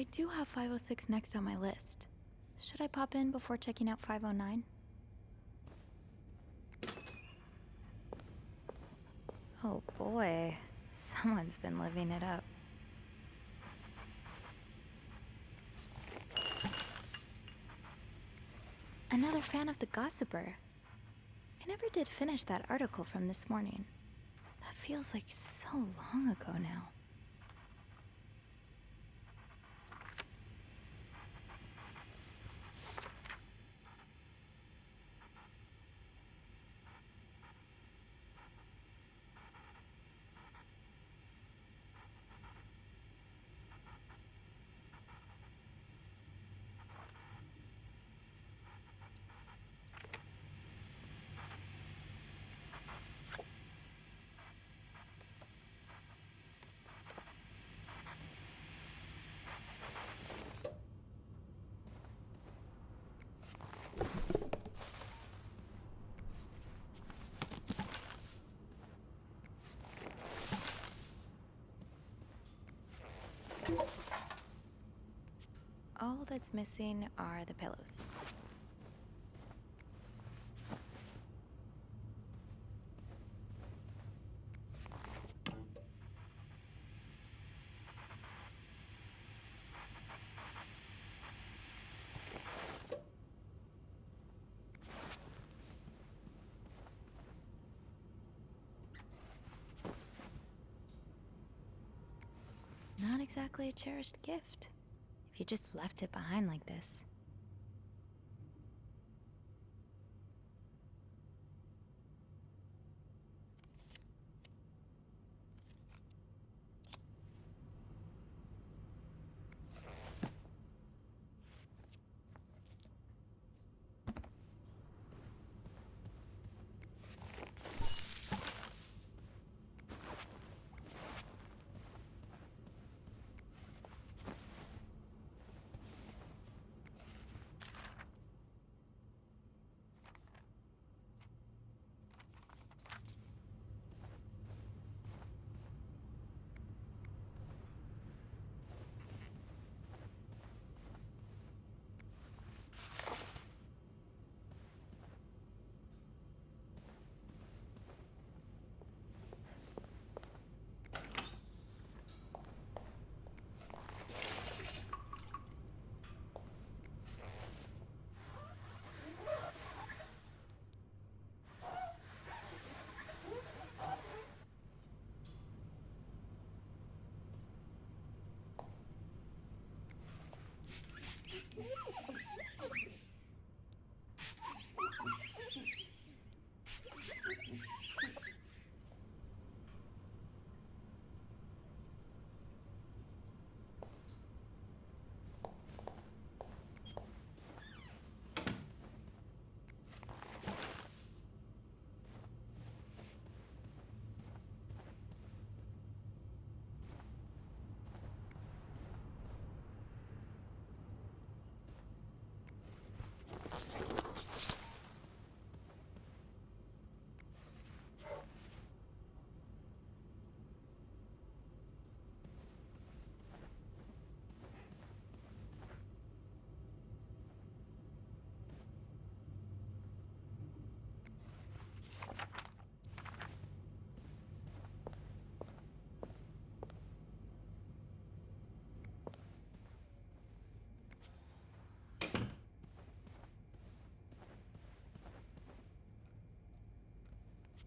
I do have 506 next on my list. Should I pop in before checking out 509? Oh boy, someone's been living it up. Another fan of The Gossiper. I never did finish that article from this morning. That feels like so long ago now. All that's missing are the pillows. Not exactly a cherished gift, if you just left it behind like this.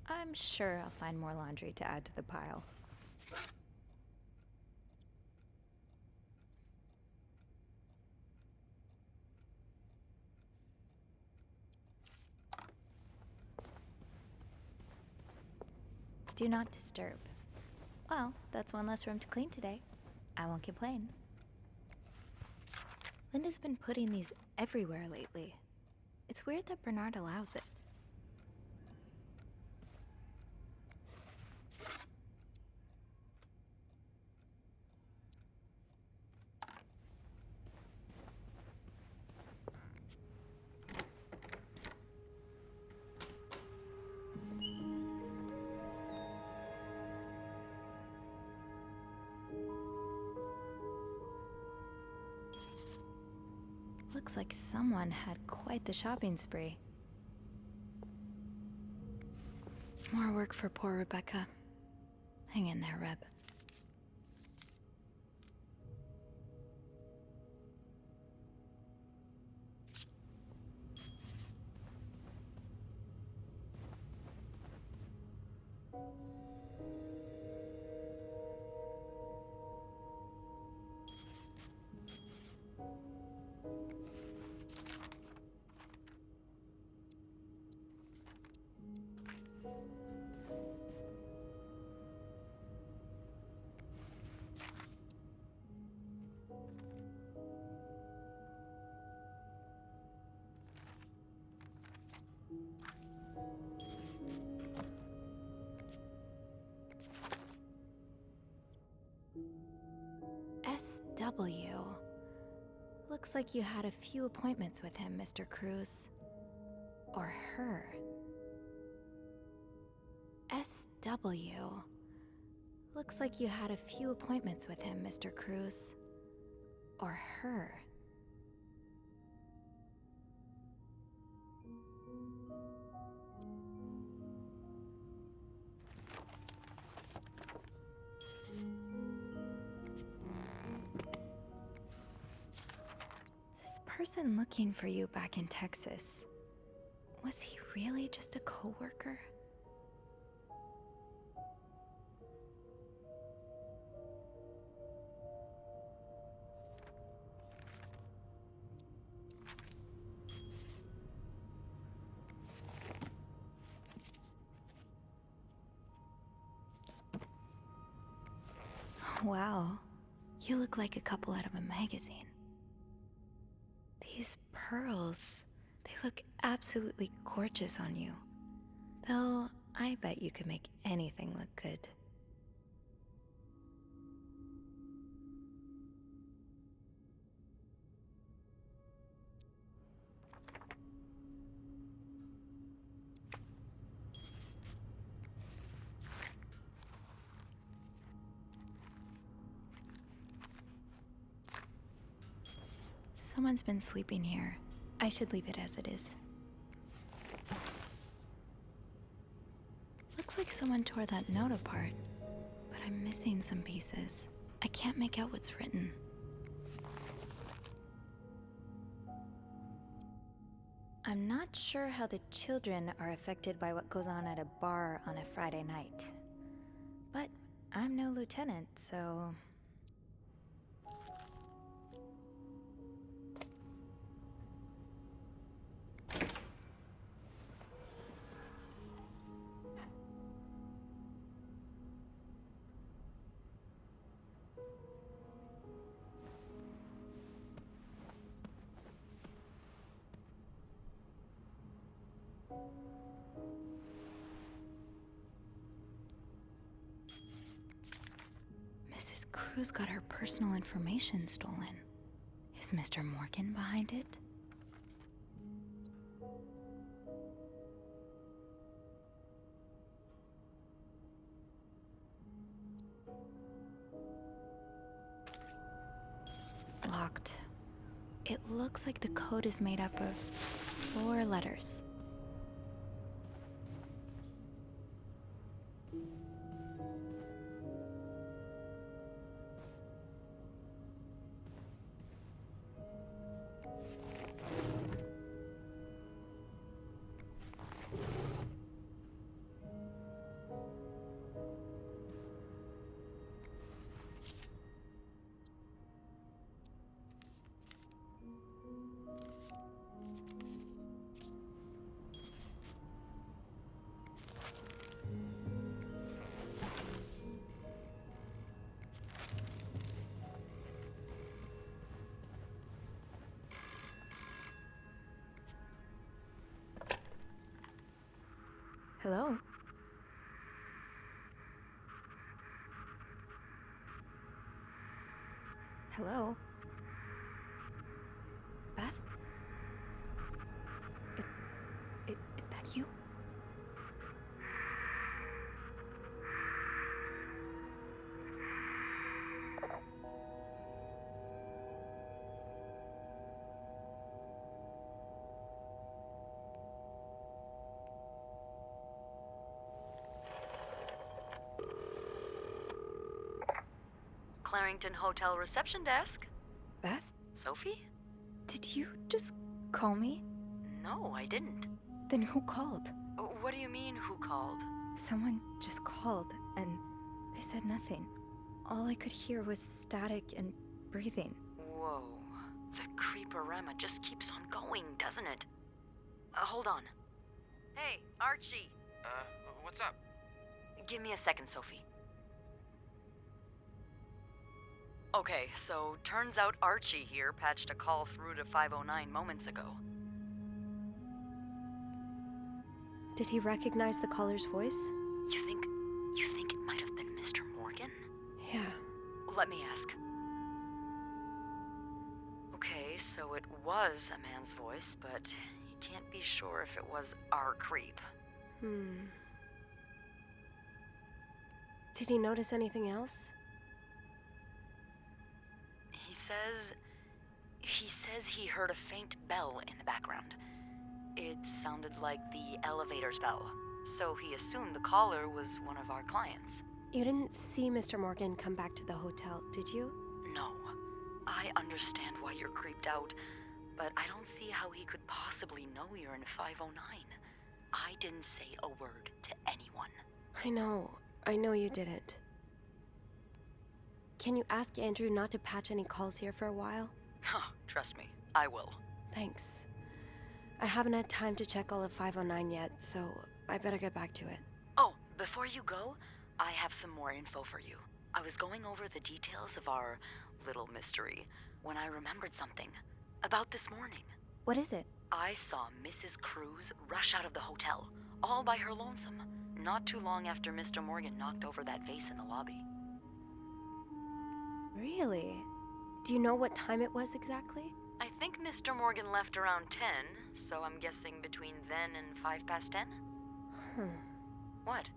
I'm sure I'll find more laundry to add to the pile. Do not disturb. Well, that's one less room to clean today. I won't complain. Linda's been putting these everywhere lately. It's weird that Bernard allows it. Looks like someone had quite the shopping spree. More work for poor Rebecca. Hang in there, Reb. SW. Looks like you had a few appointments with him, Mr. Cruz. Or her. SW. Looks like you had a few appointments with him, Mr. Cruz. Or her. This person looking for you back in Texas, was he really just a coworker? Wow, you look like a couple out of a magazine. These pearls, they look absolutely gorgeous on you. Though, I bet you could make anything look good. Someone's been sleeping here. I should leave it as it is. Looks like someone tore that note apart, but I'm missing some pieces. I can't make out what's written. I'm not sure how the children are affected by what goes on at a bar on a Friday night. But I'm no lieutenant, so... Mrs. Cruz got her personal information stolen. Is Mr. Morgan behind it? Locked. It looks like the code is made up of 4 letters. Hello? Hello? Beth? Is that you? Clarington Hotel reception desk. Beth, Sophie? did you just call me? No, I didn't. Then who called? What do you mean, who called? Someone just called, and they said nothing. All I could hear was static and breathing. Whoa. The creeporama just keeps on going, doesn't it? Hold on. Hey, Archie. What's up? Give me a second, Sophie. Okay, so turns out Archie here patched a call through to 509 moments ago. Did he recognize the caller's voice? You think it might have been Mr. Morgan? Yeah. Let me ask. Okay, so it was a man's voice, but he can't be sure if it was our creep. Did he notice anything else? He says he heard a faint bell in the background. It sounded like the elevator's bell, so he assumed the caller was one of our clients. You didn't see Mr. Morgan come back to the hotel, did you? No. I understand why you're creeped out, but I don't see how he could possibly know you're in 509. I didn't say a word to anyone. I know you didn't. Can you ask Andrew not to patch any calls here for a while? Trust me, I will. Thanks. I haven't had time to check all of 509 yet, so I better get back to it. Oh, before you go, I have some more info for you. I was going over the details of our little mystery when I remembered something. About this morning. What is it? I saw Mrs. Cruz rush out of the hotel, all by her lonesome, not too long after Mr. Morgan knocked over that vase in the lobby. Really? Do you know what time it was exactly? I think Mr. Morgan left around 10, so I'm guessing between then and 10:05. What?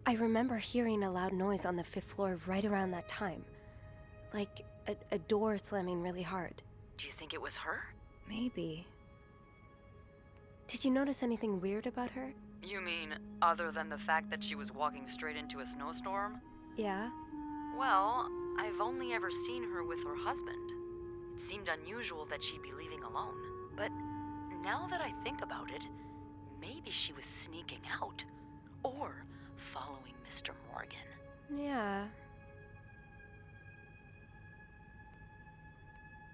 I remember hearing a loud noise on the 5th floor right around that time. Like a door slamming really hard. Do you think it was her? Maybe. Did you notice anything weird about her? You mean, other than the fact that she was walking straight into a snowstorm? Yeah? Well, I've only ever seen her with her husband. It seemed unusual that she'd be leaving alone. But now that I think about it, maybe she was sneaking out. Or following Mr. Morgan. Yeah.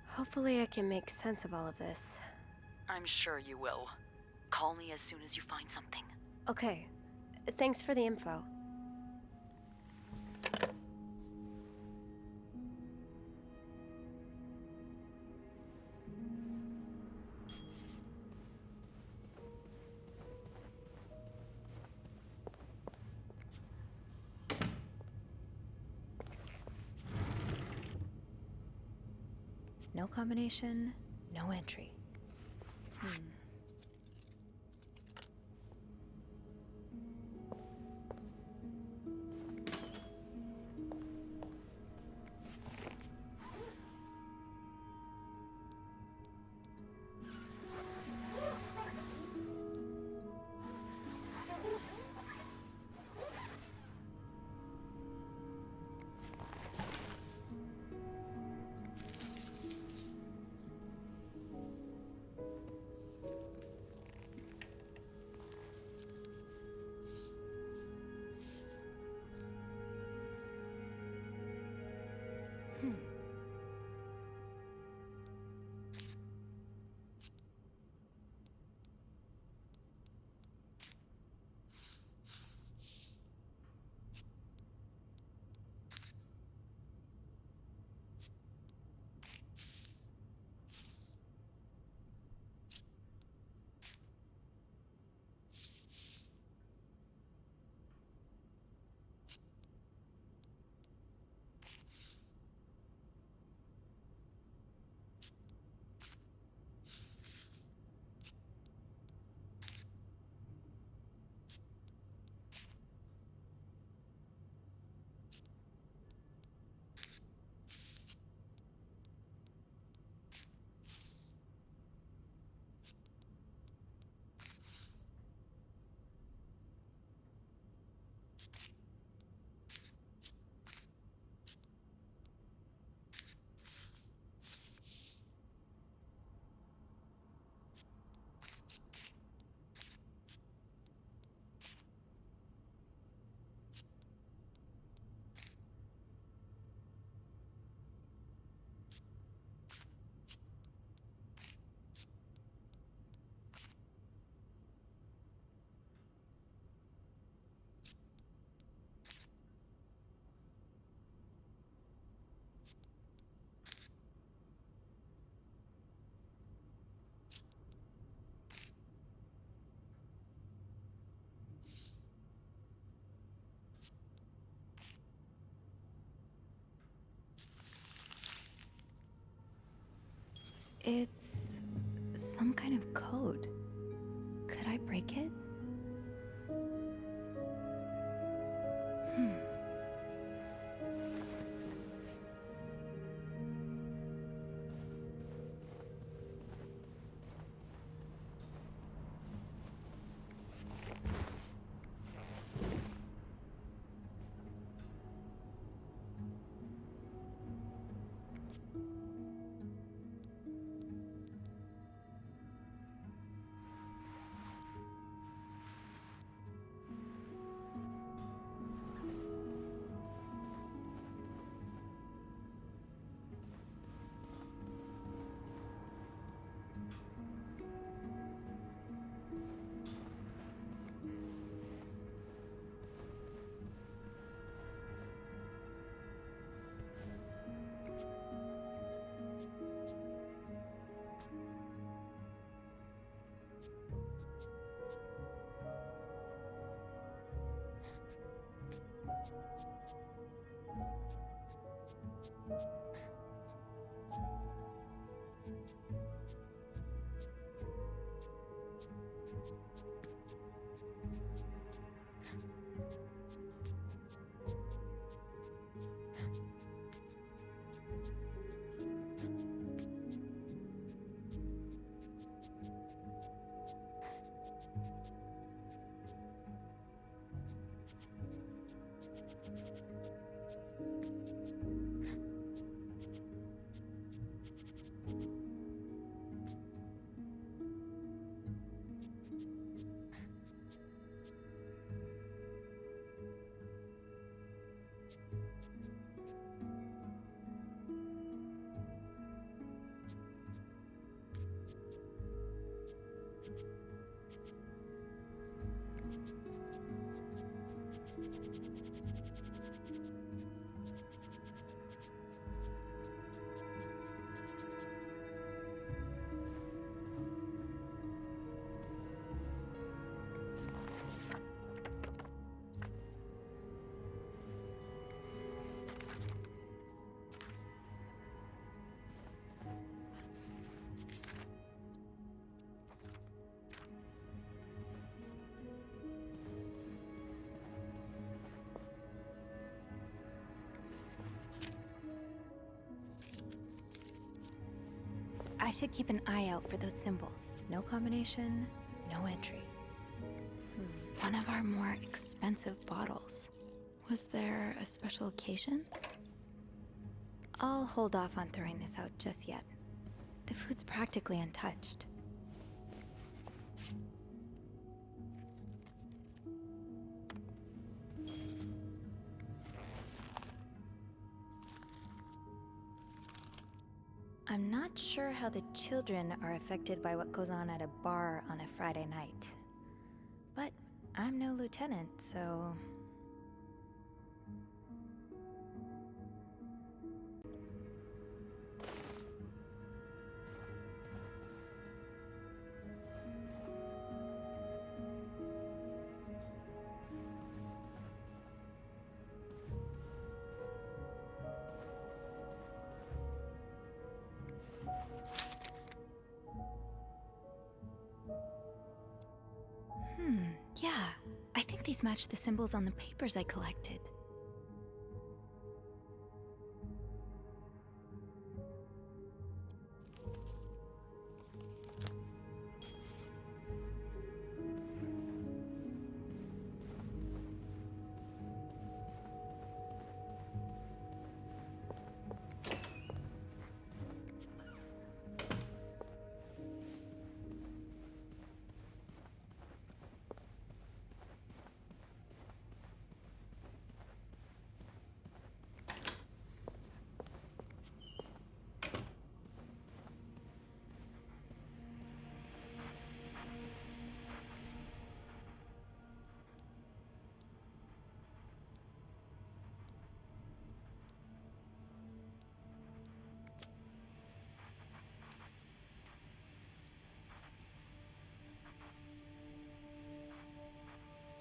Hopefully I can make sense of all of this. I'm sure you will. Call me as soon as you find something. Okay. Thanks for the info. No combination, no entry. It's some kind of code. Could I break it? I should keep an eye out for those symbols. No combination, no entry. One of our more expensive bottles. Was there a special occasion? I'll hold off on throwing this out just yet. The food's practically untouched. I'm not sure how the children are affected by what goes on at a bar on a Friday night. But I'm no lieutenant, so... Yeah, I think these match the symbols on the papers I collected.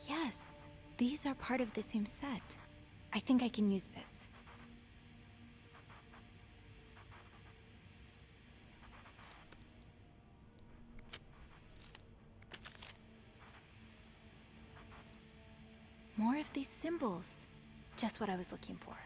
Yes, these are part of the same set. I think I can use this. More of these symbols. Just what I was looking for.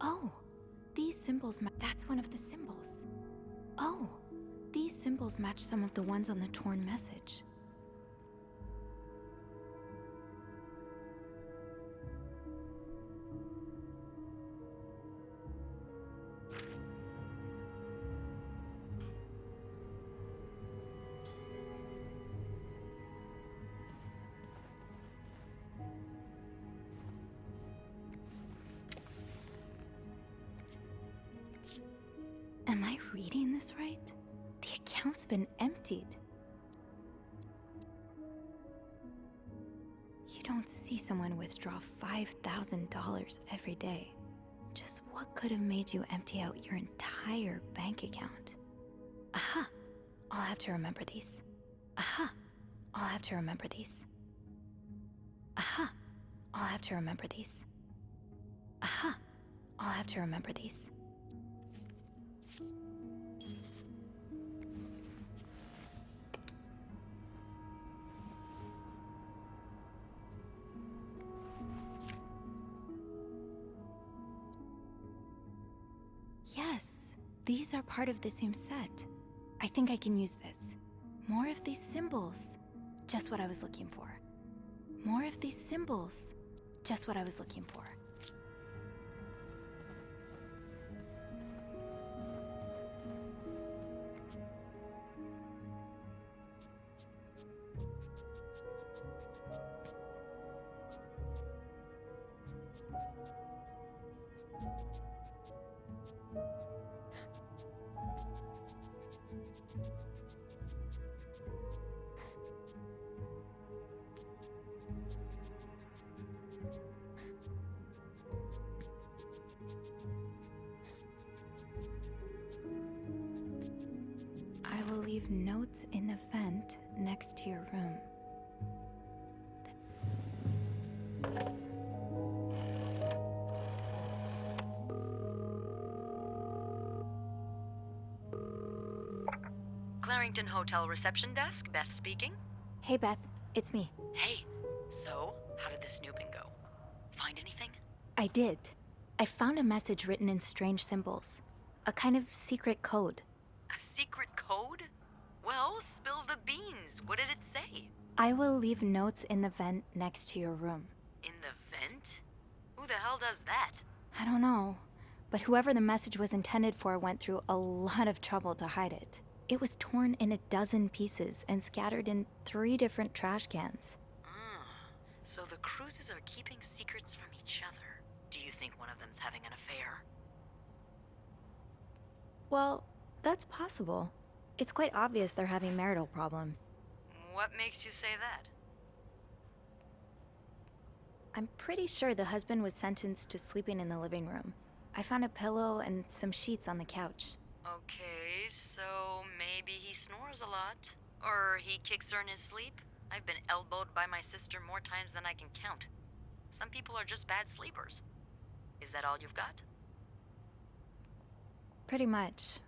Oh, these symbols that's one of the symbols. Oh, these symbols match some of the ones on the torn message. Am I reading this right? The account's been emptied. You don't see someone withdraw $5,000 every day. Just what could have made you empty out your entire bank account? Aha! I'll have to remember these. Aha! I'll have to remember these. Aha! I'll have to remember these. Aha! I'll have to remember these. Yes, these are part of the same set. I think I can use this. More of these symbols. Just what I was looking for. More of these symbols. Just what I was looking for. leave notes in the vent next to your room. Clarington Hotel reception desk, Beth speaking. Hey Beth, it's me. Hey, so how did the snooping go? Find anything? I did. I found a message written in strange symbols. A kind of secret code. A secret code? Well, spill the beans. What did it say? I will leave notes in the vent next to your room. In the vent? Who the hell does that? I don't know, but whoever the message was intended for went through a lot of trouble to hide it. It was torn in 12 pieces and scattered in 3 different trash cans. So the Cruises are keeping secrets from each other. Do you think one of them's having an affair? Well, that's possible. It's quite obvious they're having marital problems. What makes you say that? I'm pretty sure the husband was sentenced to sleeping in the living room. I found a pillow and some sheets on the couch. Okay, so maybe he snores a lot. Or he kicks her in his sleep. I've been elbowed by my sister more times than I can count. Some people are just bad sleepers. Is that all you've got? Pretty much.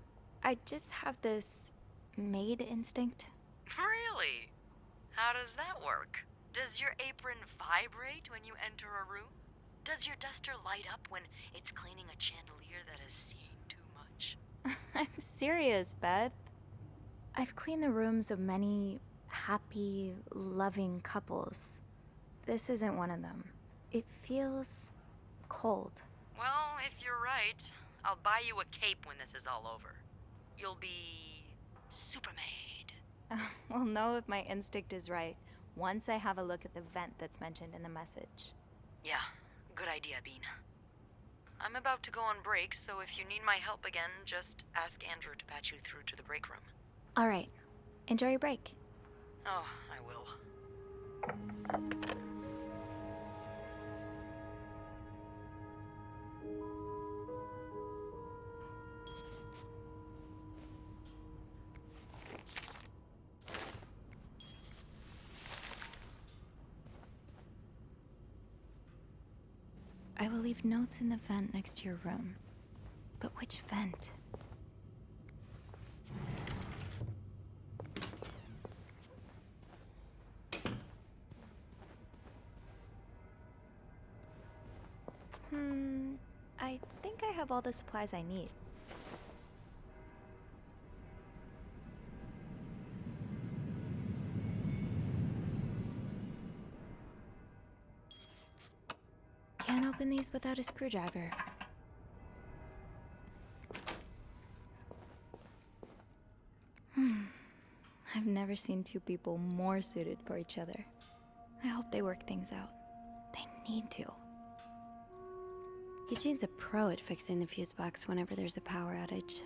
I just have this maid instinct. Really? How does that work? Does your apron vibrate when you enter a room? Does your duster light up when it's cleaning a chandelier that has seen too much? I'm serious, Beth. I've cleaned the rooms of many happy, loving couples. This isn't one of them. It feels cold. Well, if you're right, I'll buy you a cape when this is all over. You'll be Supermaid. We'll know if my instinct is right once I have a look at the vent that's mentioned in the message. Yeah, good idea, Bean. I'm about to go on break, so if you need my help again, just ask Andrew to patch you through to the break room. All right. Enjoy your break. Oh, I will. I will leave notes in the vent next to your room. But which vent? I think I have all the supplies I need. Can't open these without a screwdriver. I've never seen two people more suited for each other. I hope they work things out. They need to. Eugene's a pro at fixing the fuse box whenever there's a power outage.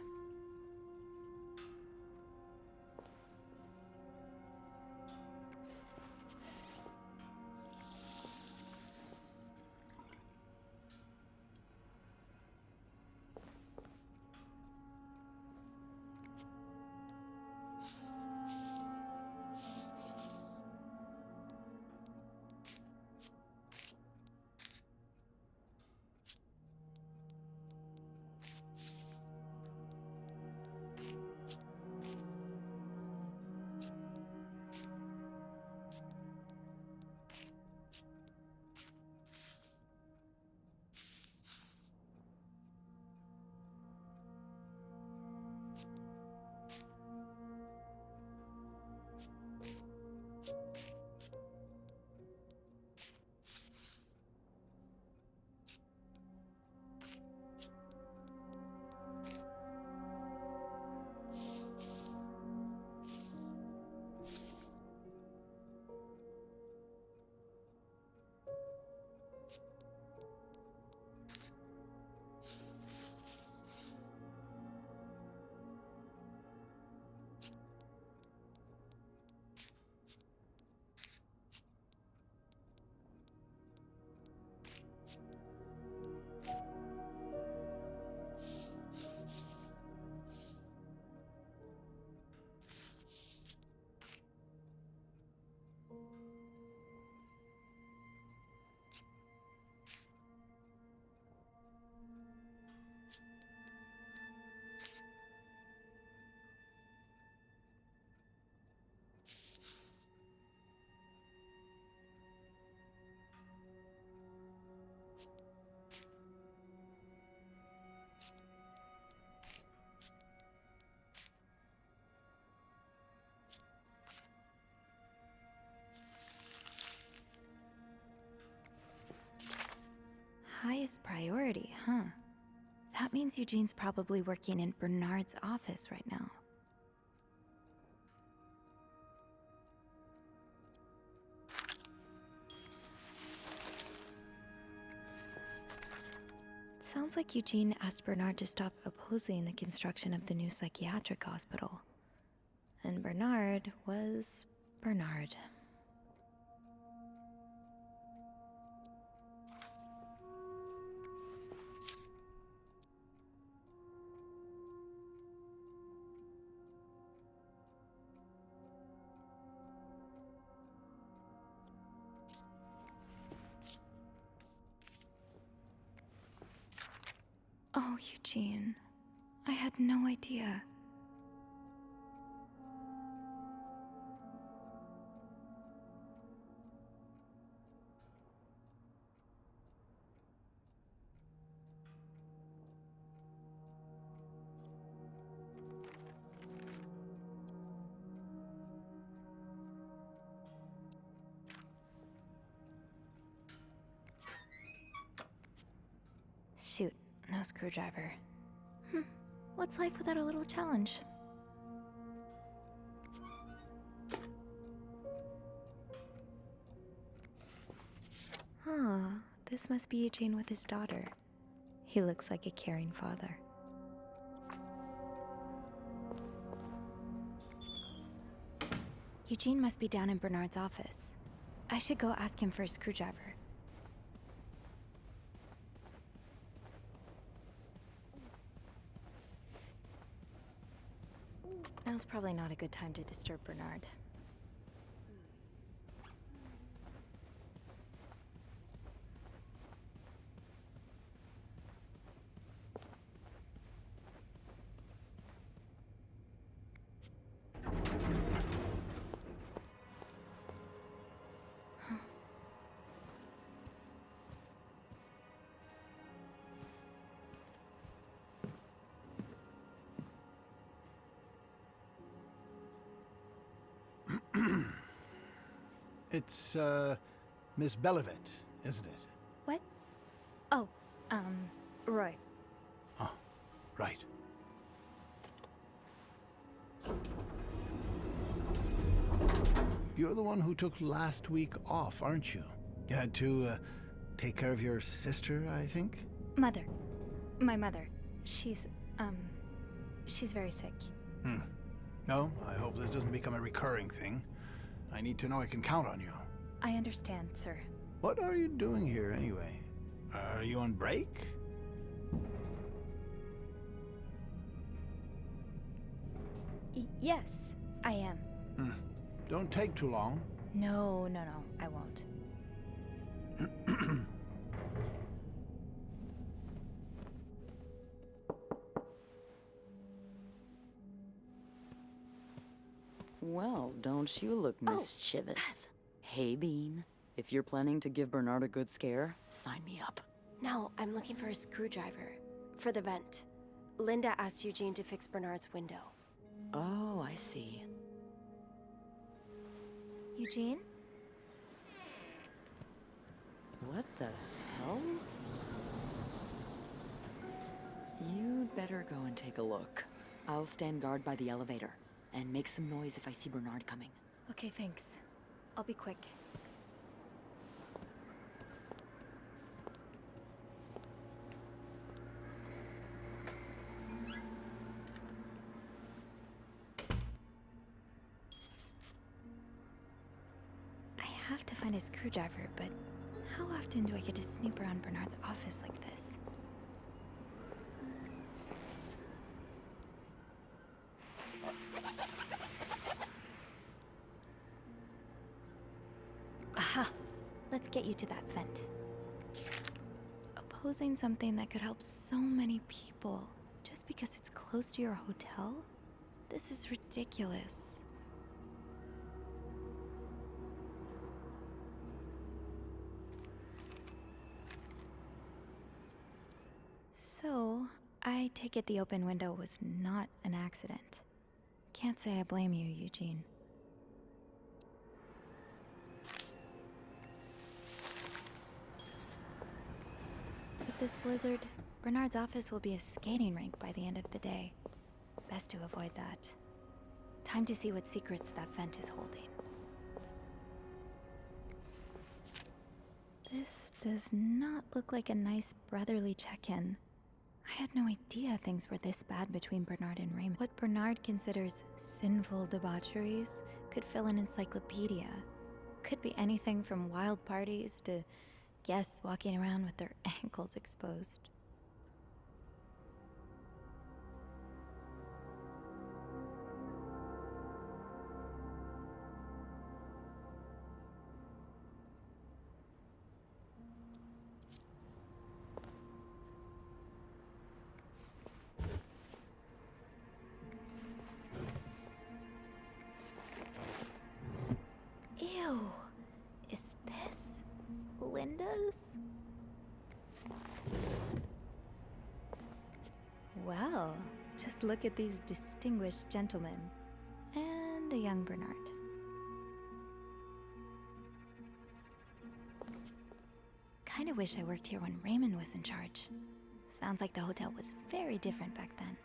highest priority, huh? That means Eugene's probably working in Bernard's office right now. Sounds like Eugene asked Bernard to stop opposing the construction of the new psychiatric hospital. And Bernard was Bernard. Oh, Eugene. I had no idea. Shoot, no screwdriver. What's life without a little challenge? Huh, this must be Eugene with his daughter. He looks like a caring father. Eugene must be down in Bernard's office. I should go ask him for a screwdriver. Now's probably not a good time to disturb Bernard. It's, Miss Bellevet, isn't it? What? Oh, Roy. Oh, right. You're the one who took last week off, aren't you? You had to, take care of your sister, I think? Mother. My mother. She's very sick. No, I hope this doesn't become a recurring thing. I need to know I can count on you. I understand, sir. What are you doing here, anyway? Are you on break? Yes, I am. Don't take too long. No, I won't. Well, don't you look mischievous. Hey, Bean. If you're planning to give Bernard a good scare, sign me up. No, I'm looking for a screwdriver. For the vent. Linda asked Eugene to fix Bernard's window. Oh, I see. Eugene? What the hell? You'd better go and take a look. I'll stand guard by the elevator, and make some noise if I see Bernard coming. Okay, thanks. I'll be quick. I have to find a screwdriver, but how often do I get to snoop around Bernard's office like this? Aha! Let's get you to that vent. Opposing something that could help so many people just because it's close to your hotel? This is ridiculous. So, I take it the open window was not an accident. Can't say I blame you, Eugene. this blizzard, Bernard's office will be a skating rink by the end of the day. Best to avoid that. Time to see what secrets that vent is holding. This does not look like a nice brotherly check-in. I had no idea things were this bad between Bernard and Raymond. What Bernard considers sinful debaucheries could fill an encyclopedia. Could be anything from wild parties to guests walking around with their ankles exposed. Ew. Is this Linda's? Well, just look at these distinguished gentlemen. And a young Bernard. Kinda wish I worked here when Raymond was in charge. Sounds like the hotel was very different back then.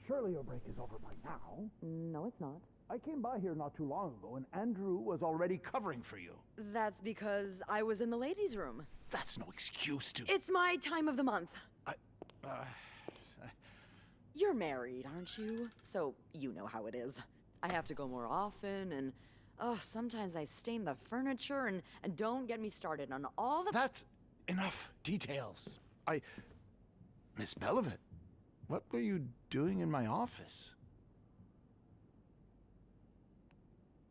Surely your break is over by now. No, it's not. I came by here not too long ago, and Andrew was already covering for you. That's because I was in the ladies' room. That's no excuse to... It's my time of the month. I... You're married, aren't you? So you know how it is. I have to go more often, and sometimes I stain the furniture, and don't get me started on all the... That's enough details. Miss Belivet, what were you doing in my office?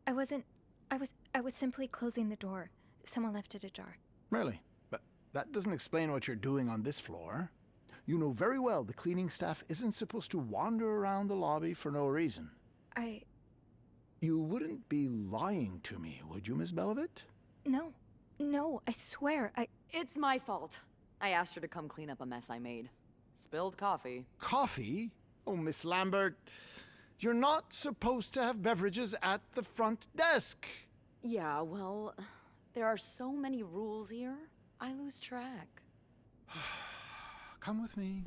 I was simply closing the door. Someone left it ajar. Really? But that doesn't explain what you're doing on this floor. You know very well the cleaning staff isn't supposed to wander around the lobby for no reason. You wouldn't be lying to me, would you, Miss Belivet? No, I swear, It's my fault. I asked her to come clean up a mess I made. Spilled coffee. Coffee? Oh, Miss Lambert, you're not supposed to have beverages at the front desk. Yeah, well, there are so many rules here, I lose track. Come with me.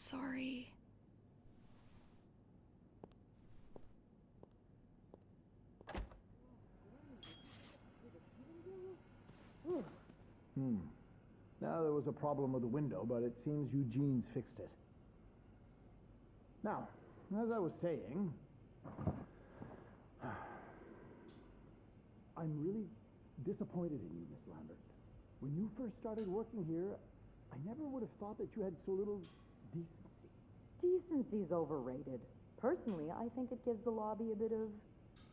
sorry. Now, there was a problem with the window, but it seems Eugene's fixed it. Now, as I was saying, I'm really disappointed in you, Miss Lambert. When you first started working here, I never would have thought that you had so little decency. Decency's overrated. Personally, I think it gives the lobby a bit of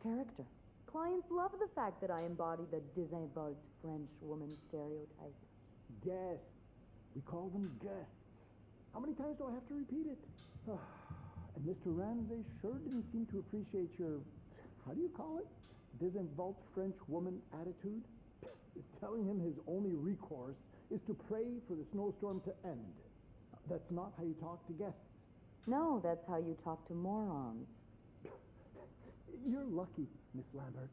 character. Clients love the fact that I embody the désinvolte French woman stereotype. Guests. We call them guests. How many times do I have to repeat it? And Mr. Ramsay sure didn't seem to appreciate your, how do you call it? Désinvolte French woman attitude? Telling him his only recourse is to pray for the snowstorm to end. That's not how you talk to guests. No, that's how you talk to morons. You're lucky, Miss Lambert.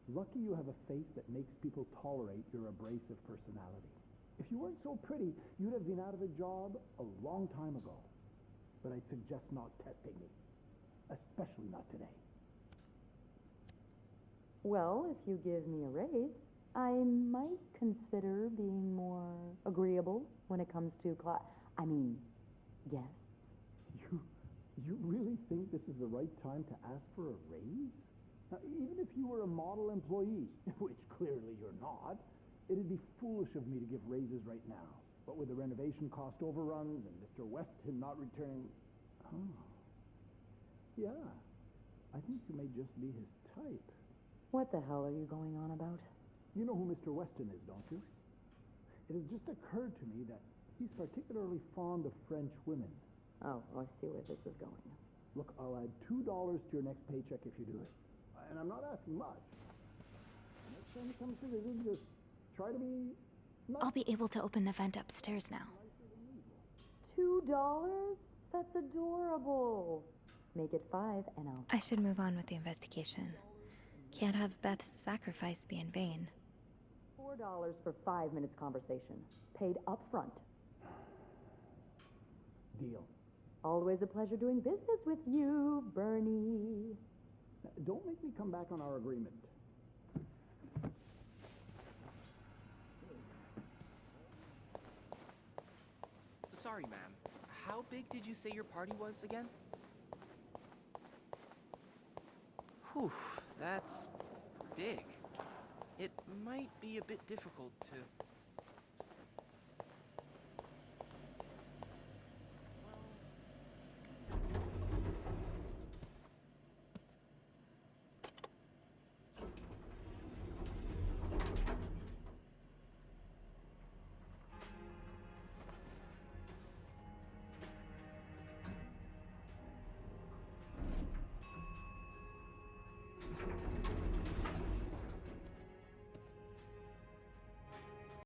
Lucky you have a face that makes people tolerate your abrasive personality. If you weren't so pretty, you'd have been out of a job a long time ago. But I'd suggest not testing me. Especially not today. Well, if you give me a raise, I might consider being more agreeable when it comes to yes. You really think this is the right time to ask for a raise? Now, even if you were a model employee, which clearly you're not, it'd be foolish of me to give raises right now. But with the renovation cost overruns and Mr. Weston not returning... Oh. Yeah. I think you may just be his type. What the hell are you going on about? You know who Mr. Weston is, don't you? It has just occurred to me that he's particularly fond of French women. Oh, I see where this is going. Look, I'll add $2 to your next paycheck if you do it. And I'm not asking much. Next time it comes to visit, just try to be nice. I'll be able to open the vent upstairs now. $2? That's adorable. Make it 5 and I'll... I should move on with the investigation. Can't have Beth's sacrifice be in vain. $4 for 5 minutes conversation. Paid up front. Deal. Always a pleasure doing business with you, Bernie. Don't make me come back on our agreement. Sorry, ma'am. How big did you say your party was again? Whew, that's big. It might be a bit difficult to...